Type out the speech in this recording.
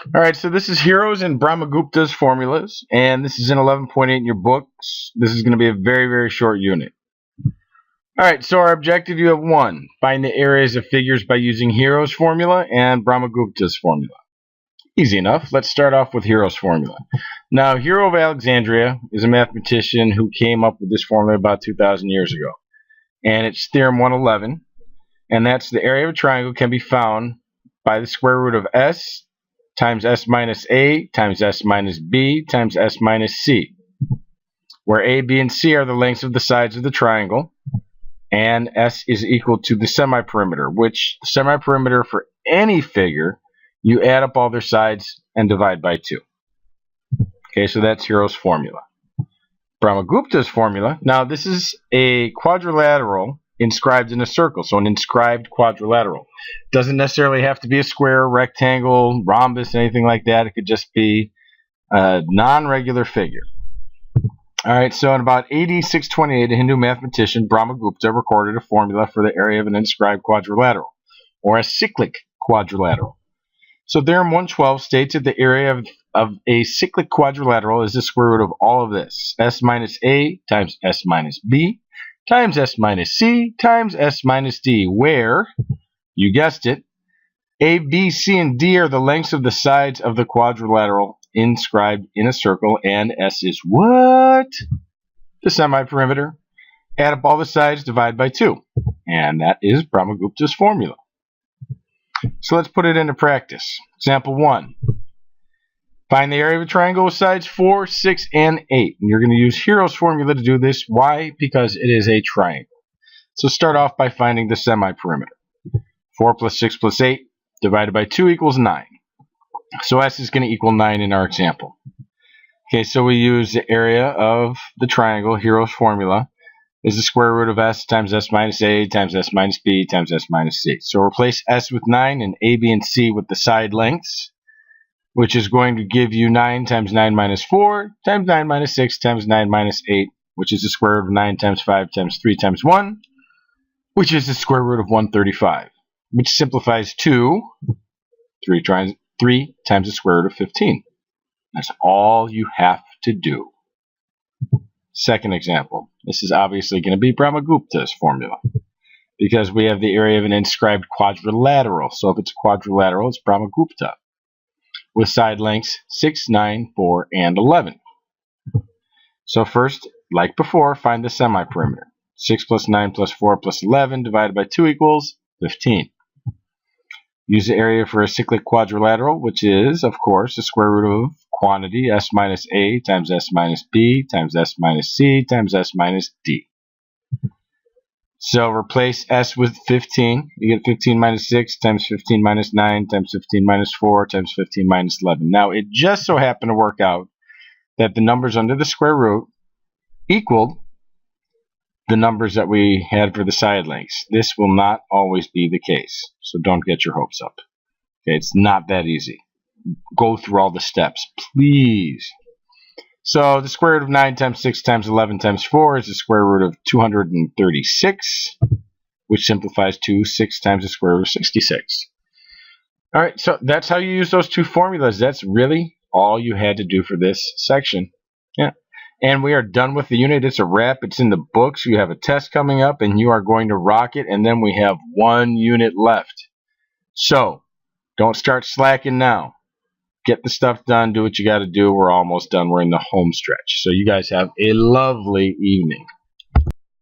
Alright, so this is Heroes and Brahmagupta's formulas, and this is in 11.8 in your books. This is going to be a very, very short unit. Alright, so our objective, you have 1. Find the areas of figures by using Heroes' formula and Brahmagupta's formula. Easy enough. Let's start off with Heroes' formula. Now, Hero of Alexandria is a mathematician who came up with this formula about 2,000 years ago. And it's Theorem 111, and that's the area of a triangle can be found by the square root of S times S minus A times S minus B times S minus C, where A, B, and C are the lengths of the sides of the triangle, and S is equal to the semi-perimeter, which the semi-perimeter for any figure, you add up all their sides and divide by 2. Okay, so that's Hero's formula. Brahmagupta's formula, now this is a quadrilateral inscribed in a circle, so an inscribed quadrilateral. Doesn't necessarily have to be a square, rectangle, rhombus, anything like that. It could just be a non-regular figure. Alright, so in about AD 628, a Hindu mathematician, Brahmagupta, recorded a formula for the area of an inscribed quadrilateral, or a cyclic quadrilateral. So Theorem 112 states that the area of a cyclic quadrilateral is the square root of all of this. S minus A times S minus B times S minus C times S minus D, where, you guessed it, A, B, C, and D are the lengths of the sides of the quadrilateral inscribed in a circle, and S is what? The semi-perimeter. Add up all the sides, divide by 2. And that is Brahmagupta's formula. So let's put it into practice. Example 1. Find the area of a triangle with sides 4, 6, and 8. And you're going to use Hero's formula to do this. Why? Because it is a triangle. So start off by finding the semi-perimeter. 4 plus 6 plus 8 divided by 2 equals 9. So S is going to equal 9 in our example. Okay, so we use the area of the triangle, Hero's formula, is the square root of S times S minus A times S minus B times S minus C. So replace S with 9 and A, B, and C with the side lengths, which is going to give you 9 times 9 minus 4 times 9 minus 6 times 9 minus 8, which is the square root of 9 times 5 times 3 times 1, which is the square root of 135, which simplifies to 3 times the square root of 15. That's all you have to do. Second example. This is obviously going to be Brahmagupta's formula, because we have the area of an inscribed quadrilateral. So if it's a quadrilateral, it's Brahmagupta, with side lengths 6, 9, 4, and 11. So first, like before, find the semi-perimeter. 6 plus 9 plus 4 plus 11 divided by 2 equals 15. Use the area for a cyclic quadrilateral, which is, of course, the square root of quantity S minus A times S minus B times S minus C times S minus D. So replace S with 15. You get 15 minus 6 times 15 minus 9 times 15 minus 4 times 15 minus 11. Now, it just so happened to work out that the numbers under the square root equaled the numbers that we had for the side lengths. This will not always be the case, so don't get your hopes up. Okay, it's not that easy. Go through all the steps, please. So the square root of 9 times 6 times 11 times 4 is the square root of 236, which simplifies to 6 times the square root of 66. All right, so that's how you use those two formulas. That's really all you had to do for this section. Yeah. And we are done with the unit. It's a wrap. It's in the books. You have a test coming up, and you are going to rock it. And then we have one unit left. So don't start slacking now. Get the stuff done. Do what you got to do. We're almost done. We're in the home stretch. So you guys have a lovely evening.